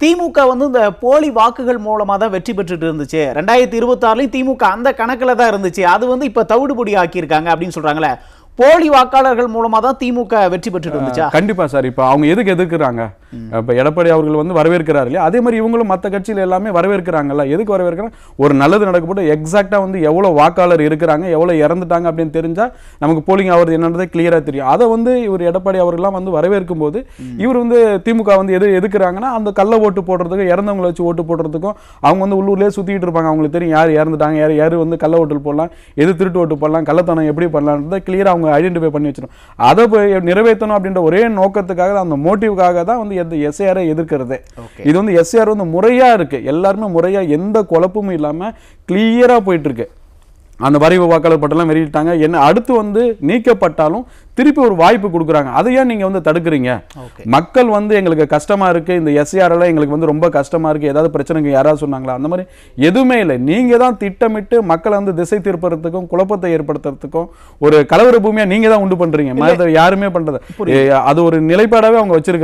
திமுக வந்து இந்த போலி வாக்குகள் மூலமா தான் வெற்றி பெற்றுட்டு இருந்துச்சு. 2026லயும் திமுக அந்த கணக்குல தான் இருந்துச்சு. அது வந்து இப்ப தவிடுபொடி ஆக்கியிருக்காங்க அப்படின்னு சொல்றாங்களே. போலி வாக்காளர்கள் மூலமா தான் திமுக வெற்றி பெற்றுட்டு இருந்துச்சா? கண்டிப்பா சார். இப்ப அவங்க எதுக்கு எதிர்க்கிறாங்க? இப்ப எடப்பாடி அவர்கள் வந்து வரவேற்கிறாரு இல்லையா, அதே மாதிரி இவங்களும் மற்ற கட்சியில எல்லாமே வரவேற்கிறாங்கல்ல. எதுக்கு வரவேற்கிறாங்க? ஒரு நல்லது நடக்கப்பட்டு எக்ஸாக்டா வந்து எவ்வளவு வாக்காளர் இருக்கிறாங்க, எவ்வளவு இறந்துட்டாங்க அப்படின்னு தெரிஞ்சா நமக்கு போலிங் ஆகுறது என்னன்றதே கிளியரா தெரியும். அதை வந்து இவர் எடப்பாடி அவர்கள்லாம் வந்து வரவேற்கும் போது இவர் வந்து திமுக வந்து எதுக்குறாங்கன்னா அந்த கள்ள ஓட்டு போடுறதுக்கும் இறந்தவங்களை வச்சு ஓட்டு போடுறதுக்கும் அவங்க வந்து உள்ளூர்லேயே சுத்திட்டு இருப்பாங்க. அவங்களுக்கு தெரியும் யார் இறந்துட்டாங்க, யார் வந்து கள்ள ஓட்டு போடலாம், எது திருட்டு ஓட்டு போடலாம், கள்ளத்தனம் எப்படி பண்ணலான்றதை கிளியரா அவங்க ஐடென்டிஃபை பண்ணி வச்சிடும். அதை நிறைவேற்றணும் அப்படின்ற ஒரே நோக்கத்துக்காக அந்த மோட்டிவ்காக தான் வந்து எஸ்ஐஆரை எதிர்க்கிறது. இது வந்து எஸ்ஐஆர் வந்து முறையா இருக்கு, எல்லாருமே முறையா எந்த குழப்பமும் இல்லாம கிளியரா போயிட்டு இருக்கு. அந்த வரைவு வாக்காளர் பட்டெல்லாம் வெளியிட்டாங்க. என்ன அடுத்து வந்து நீக்கப்பட்டாலும் திருப்பி ஒரு வாய்ப்பு கொடுக்குறாங்க. அதை ஏன் நீங்க வந்து தடுக்கிறீங்க? மக்கள் வந்து எங்களுக்கு கஷ்டமா இருக்கு, இந்த எஸ்ஆர் எல்லாம் எங்களுக்கு வந்து ரொம்ப கஷ்டமா இருக்கு, ஏதாவது பிரச்சனைக்கு யாராவது சொன்னாங்களா? அந்த மாதிரி எதுவுமே இல்லை. நீங்க தான் திட்டமிட்டு மக்களை வந்து திசை திருப்பறதுக்கும் குழப்பத்தை ஏற்படுத்துறதுக்கும் ஒரு கலவர பூமியா நீங்க தான் உண்டு பண்றீங்க. யாருமே பண்றது அது ஒரு நிலைப்பாடாவே அவங்க வச்சிருக்கிறாங்க.